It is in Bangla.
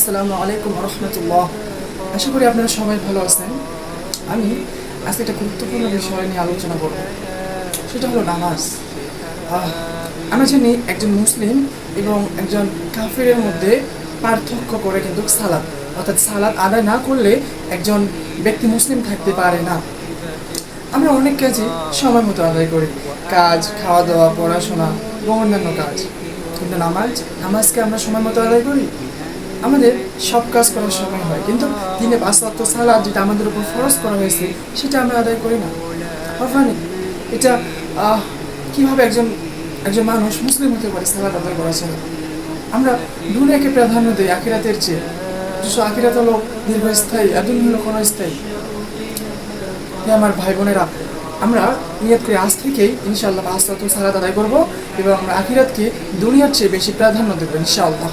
আসসালামু আলাইকুম রহমতুল্লাহ। আশা করি আপনারা সবাই ভালো আছেন। আমি আজকে একটা গুরুত্বপূর্ণ বিষয় নিয়ে আলোচনা করব, সেটা হলো নামাজ। আমরা জানি একজন মুসলিম এবং একজন কাফিরের মধ্যে পার্থক্য করে কিন্তু সালাত, অর্থাৎ সালাত আদায় না করলে একজন ব্যক্তি মুসলিম থাকতে পারে না। আমরা অনেক কাজই সময় মতো আদায় করি, কাজ, খাওয়া দাওয়া, পড়াশোনা এবং অন্যান্য কাজ, কিন্তু নামাজকে আমরা সময় মতো আদায় করি? আমাদের সব কাজ করার সময় হয়, কিন্তু দিনে 5 ওয়াক্ত সালাত যেটা আমাদের উপর ফরজ করা হয়েছে সেটা আমরা আদায় করি না। অফানি এটা কীভাবে একজন একজন মানুষ মুসলিম হতে পারে সালাত আদায় করা ছাড়া? আমরা দুনিয়াকে প্রাধান্য দিই আখিরাতের চেয়ে, অথচ আখিরাত হলো দীর্ঘস্থায়ী আর দুনিয়া হলো ক্ষণস্থায়ী। আমার ভাই বোনেরা, আমরা নিয়ত করে আজ থেকেই ইনশাআল্লাহ 5 ওয়াক্ত সালাত আদায় করবো এবং আমরা আখিরাতকে দুনিয়ার চেয়ে বেশি প্রাধান্য দেবো ইনশাআল্লাহ।